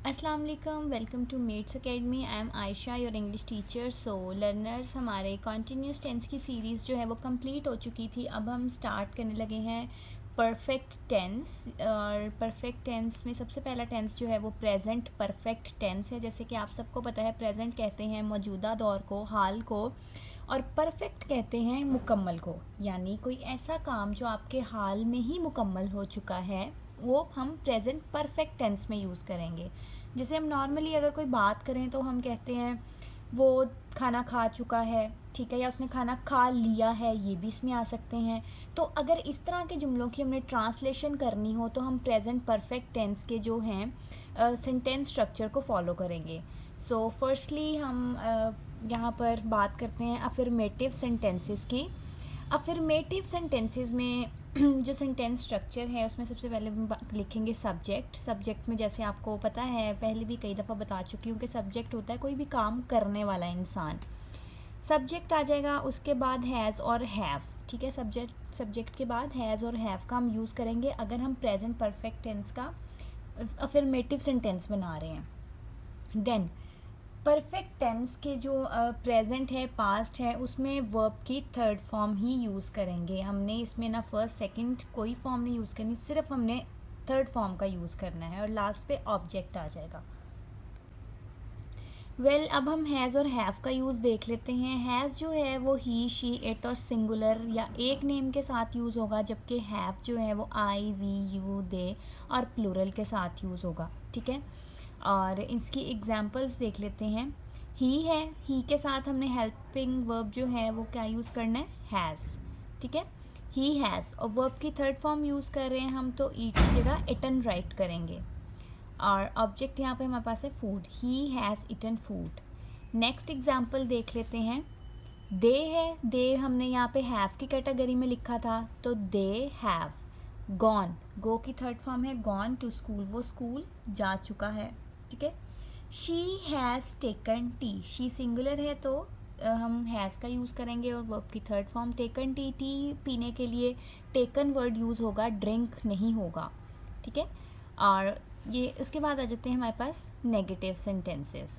अस्सलाम वालेकुम, welcome to mates academy. I am Ayesha, your English teacher. So learners, हमारे continuous tense की series जो है वो कंप्लीट हो चुकी थी। अब हम स्टार्ट करने लगे हैं परफेक्ट टेंस। और परफेक्ट टेंस में सबसे पहला टेंस जो है वो प्रेजेंट परफेक्ट टेंस है। जैसे कि आप सबको पता है, प्रेजेंट कहते हैं मौजूदा दौर को, हाल को, और परफेक्ट कहते हैं मुकम्मल को। यानी कोई ऐसा काम जो आपके हाल में ही मुकम्मल हो चुका है वो हम प्रेजेंट परफेक्ट टेंस में यूज़ करेंगे। जैसे हम नॉर्मली अगर कोई बात करें तो हम कहते हैं वो खाना खा चुका है, ठीक है, या उसने खाना खा लिया है, ये भी इसमें आ सकते हैं। तो अगर इस तरह के जुमलों की हमने ट्रांसलेशन करनी हो तो हम प्रेजेंट परफेक्ट टेंस के जो हैं सेंटेंस स्ट्रक्चर को फॉलो करेंगे। सो फर्स्टली हम यहाँ पर बात करते हैं अफर्मेटिव सेंटेंसेस की। अफर्मेटिव सेंटेंसेस में जो सेंटेंस स्ट्रक्चर है उसमें सबसे पहले हम लिखेंगे सब्जेक्ट। सब्जेक्ट में जैसे आपको पता है, पहले भी कई दफ़ा बता चुकी हूँ कि सब्जेक्ट होता है कोई भी काम करने वाला इंसान। सब्जेक्ट आ जाएगा, उसके बाद हैज़ और हैव, ठीक है। सब्जेक्ट के बाद हैज़ और हैव का हम यूज़ करेंगे अगर हम प्रेजेंट परफेक्ट टेंस का अफर्मेटिव सेंटेंस बना रहे हैं। देन परफेक्ट टेंस के जो प्रेजेंट है, पास्ट है, उसमें वर्ब की थर्ड फॉर्म ही यूज़ करेंगे। हमने इसमें ना फर्स्ट सेकंड कोई फॉर्म नहीं यूज़ करनी, सिर्फ हमने थर्ड फॉर्म का यूज़ करना है और लास्ट पे ऑब्जेक्ट आ जाएगा। अब हम हैज़ और हैव का यूज़ देख लेते हैं। हैज़ जो है वो ही, शी, इट और सिंगुलर या एक नेम के साथ यूज़ होगा, जबकि हैव जो है वो आई, वी, यू, दे और प्लूरल के साथ यूज़ होगा, ठीक है। और इसकी एग्जांपल्स देख लेते हैं। ही है, ही के साथ हमने हेल्पिंग वर्ब जो है वो क्या यूज़ करना है, हैज़, ठीक है, ही हैज़। और वर्ब की थर्ड फॉर्म यूज़ कर रहे हैं हम, तो ईट की जगह इटन राइट करेंगे। और ऑब्जेक्ट यहाँ पे हमारे पास है food, he has eaten food. Next example देख लेते हैं। दे है, दे हमने यहाँ पे हैव की कैटेगरी में लिखा था, तो दे हैव गॉन, गो की थर्ड फॉर्म है गॉन टू स्कूल, वो स्कूल जा चुका है, ठीक है। She has taken T, she singular है तो हम हैज़ का यूज़ करेंगे और वर्ब की third form taken T, T पीने के लिए टेकन वर्ड यूज़ होगा, ड्रिंक नहीं होगा, ठीक है। और ये उसके बाद आ जाते हैं हमारे पास negative sentences.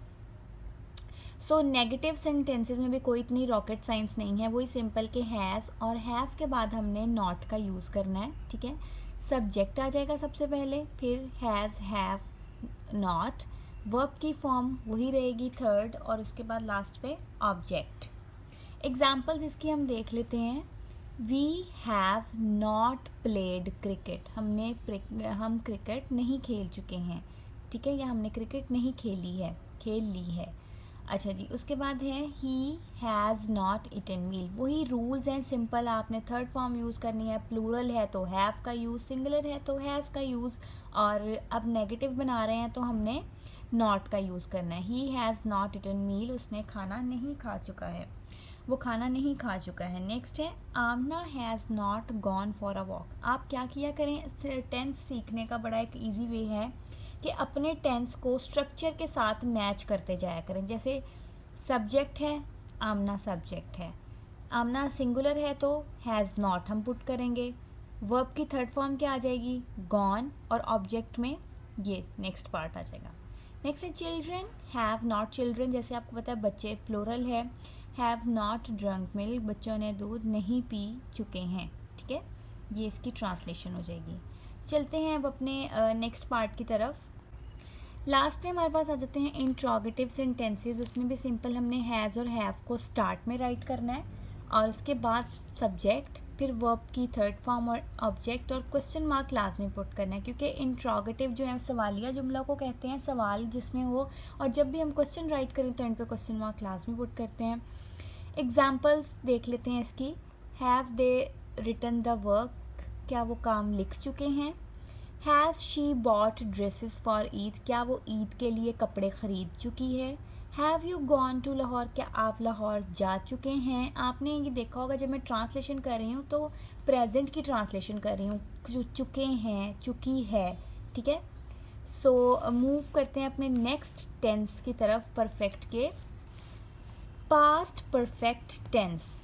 So negative sentences में भी कोई इतनी रॉकेट साइंस नहीं है, वही सिंपल के हैज़ और हैव के बाद हमने नॉट का यूज़ करना है, ठीक है। सब्जेक्ट आ जाएगा सबसे पहले, फिर हैज़, हैव, नॉट, वर्ब की फॉर्म वही रहेगी थर्ड, और उसके बाद लास्ट पे ऑब्जेक्ट। एग्जाम्पल्स इसकी हम देख लेते हैं। We have not played cricket, हम क्रिकेट नहीं खेल चुके हैं, ठीक है, या हमने क्रिकेट नहीं खेल ली है। अच्छा जी, उसके बाद है ही हैज़ नॉट इटन मील, वही रूल्स हैं सिंपल, आपने थर्ड फॉर्म यूज़ करनी है, प्लूरल है तो हैव का यूज़, सिंगुलर है तो हैज़ का यूज़, और अब नेगेटिव बना रहे हैं तो हमने नॉट का यूज़ करना है। ही हैज़ नॉट इटन मील, उसने खाना नहीं खा चुका है, वो खाना नहीं खा चुका है। नेक्स्ट है Aamna has not gone for a walk. आप क्या किया करें, टेंस सीखने का बड़ा एक इजी वे है कि अपने टेंस को स्ट्रक्चर के साथ मैच करते जाया करें। जैसे सब्जेक्ट है, आमना सब्जेक्ट है, आमना सिंगुलर है तो हैज़ नॉट हम पुट करेंगे, वर्ब की थर्ड फॉर्म क्या आ जाएगी, गॉन, और ऑब्जेक्ट में ये नेक्स्ट पार्ट आ जाएगा। नेक्स्ट है चिल्ड्रन हैव नॉट चिल्ड्रन, जैसे आपको पता है बच्चे प्लूरल है, हैव नॉट ड्रंक मिल्क, बच्चों ने दूध नहीं पी चुके हैं, ठीक है, ये इसकी ट्रांसलेशन हो जाएगी। चलते हैं अब अपने नेक्स्ट पार्ट की तरफ। लास्ट में हमारे पास आ जाते हैं इंट्रोगेटिव सेंटेंसेस। उसमें भी सिंपल हमने हैज़ और हैव को स्टार्ट में राइट करना है, और उसके बाद सब्जेक्ट, फिर वर्ब की थर्ड फॉर्म और ऑब्जेक्ट, और क्वेश्चन मार्क लास्ट में पुट करना है, क्योंकि इंट्रोगेटिव जो है सवालिया जुमला को कहते हैं, सवाल जिसमें हो, और जब भी हम क्वेश्चन राइट करें तो एंड पे क्वेश्चन मार्क लास्ट में पुट करते हैं। एग्जाम्पल्स देख लेते हैं इसकी। Have they written the work, क्या वो काम लिख चुके हैं। Has she bought dresses for Eid, क्या वो ईद के लिए कपड़े ख़रीद चुकी है। Have you gone to Lahore, क्या आप लाहौर जा चुके हैं। आपने ये देखा होगा जब मैं ट्रांसलेशन कर रही हूँ तो प्रेजेंट की ट्रांसलेशन कर रही हूँ, जो चुके हैं, चुकी है, ठीक है। सो मूव करते हैं अपने नेक्स्ट टेंस की तरफ, परफेक्ट के। पास्ट परफेक्ट टेंस,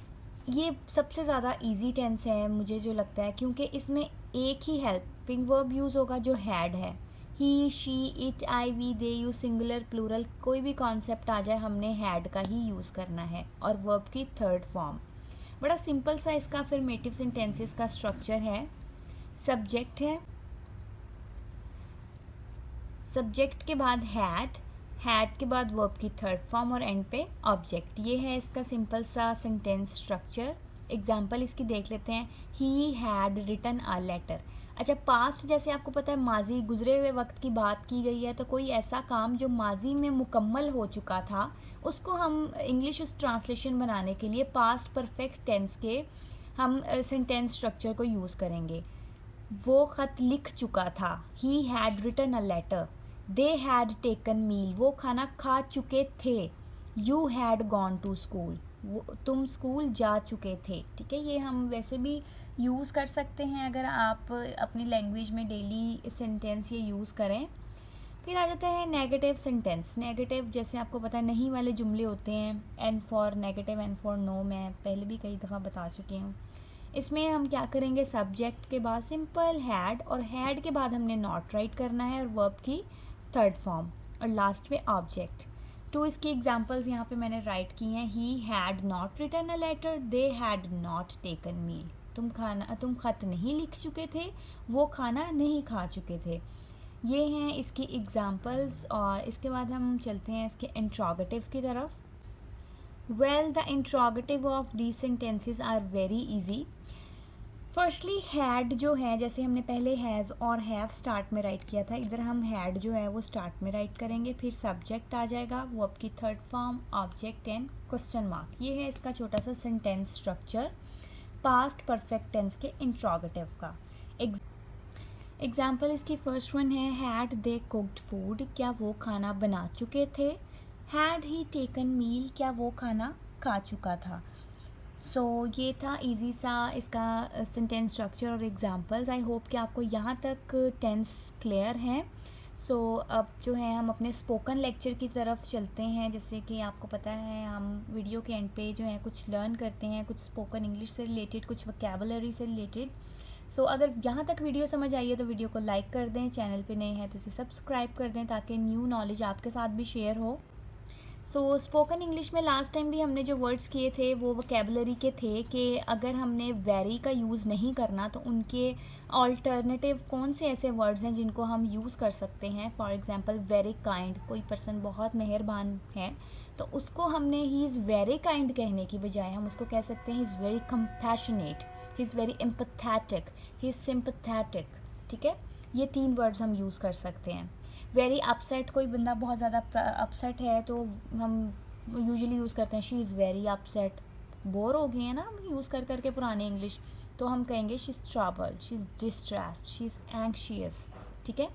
ये सबसे ज़्यादा इजी टेंस है मुझे जो लगता है, क्योंकि इसमें एक ही हेल्पिंग वर्ब यूज़ होगा जो हैड है, he she it I we they you singular plural कोई भी कॉन्सेप्ट आ जाए हमने हैड का ही यूज़ करना है। और वर्ब की थर्ड फॉर्म बड़ा सिंपल सा इसका अफर्मेटिव सेंटेंसेस का स्ट्रक्चर है। सब्जेक्ट है, सब्जेक्ट के बाद हैड के बाद वर्ब की थर्ड फॉर्म और एंड पे ऑब्जेक्ट। ये है इसका सिंपल सा सेंटेंस स्ट्रक्चर। एग्जाम्पल इसकी देख लेते हैं। He had written a letter. अच्छा, पास्ट जैसे आपको पता है माजी गुजरे हुए वक्त की बात की गई है, तो कोई ऐसा काम जो माजी में मुकम्मल हो चुका था उसको हम इंग्लिश उस ट्रांसलेशन बनाने के लिए पास्ट परफेक्ट टेंस के हम सेंटेंस स्ट्रक्चर को यूज़ करेंगे। वो ख़त लिख चुका था, he had written a letter. They had taken meal, वो खाना खा चुके थे। You had gone to school, वो तुम स्कूल जा चुके थे। ठीक है, ये हम वैसे भी यूज़ कर सकते हैं अगर आप अपनी लैंग्वेज में डेली सेंटेंस ये यूज़ करें। फिर आ जाता है नेगेटिव सेंटेंस। नेगेटिव जैसे आपको पता है नहीं वाले जुमले होते हैं। N for negative, N for no, मैं पहले भी कई दफ़ा बता चुकी हूँ। इसमें हम क्या करेंगे, सब्जेक्ट के बाद सिंपल हैड और हैड के बाद हमने नॉट राइट करना है और वर्ब की थर्ड फॉर्म और लास्ट में ऑब्जेक्ट। तो इसकी एग्जांपल्स यहाँ पे मैंने राइट की हैं। He had not written a letter, they had not taken meal. तुम ख़त नहीं लिख चुके थे, वो खाना नहीं खा चुके थे। ये हैं इसकी एग्जांपल्स। और इसके बाद हम चलते हैं इसके इंट्रोगेटिव की तरफ। Well, the interrogative of the sentences are very easy. Firstly had जो है, जैसे हमने पहले हैज़ और हैव स्टार्ट में राइट किया था, इधर हम हैड जो है वो स्टार्ट में राइट करेंगे। फिर सब्जेक्ट आ जाएगा, वो आपकी third form, object and question mark. ये है इसका छोटा सा sentence structure past perfect tense के इंट्रोगेटिव का। एग्जाम्पल इसकी फर्स्ट वन है, हैड दे कुक्ड फूड, क्या वो खाना बना चुके थे। हैड ही टेकन मील, क्या वो खाना खा चुका था। सो ये था इजी सा इसका सेंटेंस स्ट्रक्चर और एग्जांपल्स। आई होप कि आपको यहाँ तक टेंस क्लियर हैं। सो अब जो है हम अपने स्पोकन लेक्चर की तरफ चलते हैं। जैसे कि आपको पता है हम वीडियो के एंड पे जो है कुछ लर्न करते हैं, कुछ स्पोकन इंग्लिश से रिलेटेड, कुछ वोकैबुलरी से रिलेटेड। सो अगर यहाँ तक वीडियो समझ आई है तो वीडियो को लाइक कर दें, चैनल पे नए हैं तो इसे सब्सक्राइब कर दें ताकि न्यू नॉलेज आपके साथ भी शेयर हो। सो स्पोकन इंग्लिश में लास्ट टाइम भी हमने जो वर्ड्स किए थे वो वोकैबुलरी के थे कि अगर हमने वेरी का यूज़ नहीं करना तो उनके ऑल्टरनेटिव कौन से ऐसे वर्ड्स हैं जिनको हम यूज़ कर सकते हैं। फॉर एग्जांपल वेरी काइंड, कोई पर्सन बहुत मेहरबान है तो उसको हमने ही इज़ वेरी काइंड कहने की बजाय हम उसको कह सकते हैं he is very compassionate, he is very empathetic, he is sympathetic. ठीक है, ये 3 वर्ड्स हम यूज़ कर सकते हैं। वेरी अपसेट, कोई बंदा बहुत ज़्यादा अपसेट है तो हम यूजुअली यूज़ करते हैं she is very upset. Bore हो गए हैं ना हम यूज़ कर करके पुराने इंग्लिश, तो हम कहेंगे she is troubled, she is distressed, she is anxious. ठीक है,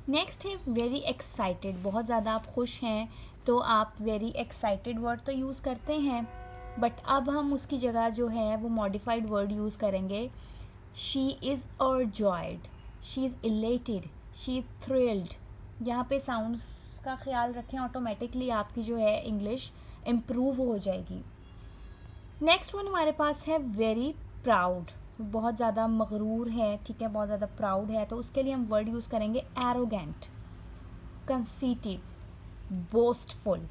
नेक्स्ट है वेरी एक्साइटेड, बहुत ज़्यादा आप खुश हैं तो आप वेरी एक्साइटेड वर्ड तो यूज़ करते हैं, बट अब हम उसकी जगह जो है वो मॉडिफाइड वर्ड यूज़ करेंगे। She is overjoyed, she is elated, she is thrilled. यहाँ पे साउंड्स का ख्याल रखें, ऑटोमेटिकली आपकी जो है इंग्लिश इम्प्रूव हो जाएगी। नेक्स्ट वन हमारे पास है वेरी प्राउड, बहुत ज़्यादा मगरूर है। ठीक है, बहुत ज़्यादा प्राउड है तो उसके लिए हम वर्ड यूज़ करेंगे एरोगेंट, कंसीटेड, बोस्टफुल।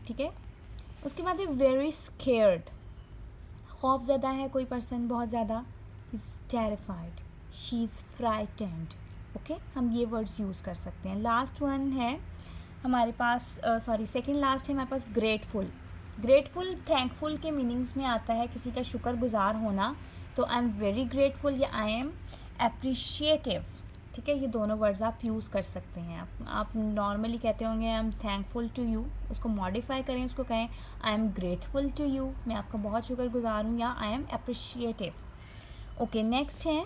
ठीक है, उसके बाद है वेरी स्केयर्ड, खौफ ज़्यादा है कोई पर्सन बहुत ज़्यादा, is terrified, she is frightened. Okay, हम ये वर्ड्स यूज़ कर सकते हैं। लास्ट वन है हमारे पास सेकंड लास्ट है हमारे पास ग्रेटफुल। ग्रेटफुल थैंकफुल के मीनिंग्स में आता है किसी का शुक्रगुजार होना, तो आई एम वेरी ग्रेटफुल या आई एम अप्रिशिएटिव। ठीक है, ये दोनों वर्ड्स आप यूज़ कर सकते हैं। आप नॉर्मली कहते होंगे I am thankful to you, उसको मॉडिफाई करें, उसको कहें I am grateful to you, मैं आपका बहुत शुक्रगुजार हूँ, या I am appreciative. Okay, next है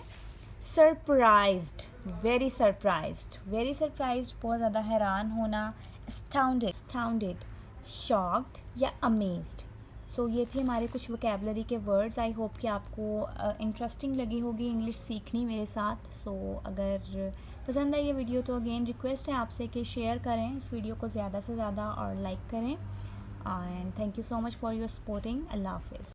surprised, very surprised, very surprised बहुत ज़्यादा हैरान होना, astounded, शॉक्ड या अमेज्ड। सो ये थे हमारे कुछ वोकैबुलरी के वर्ड्स। आई होप कि आपको इंटरेस्टिंग लगी होगी इंग्लिश सीखनी मेरे साथ। सो अगर पसंद आई ये वीडियो तो अगेन रिक्वेस्ट है आपसे कि शेयर करें इस वीडियो को ज़्यादा से ज़्यादा और लाइक करें। And thank you so much for your supporting. अल्लाह हाफिज़।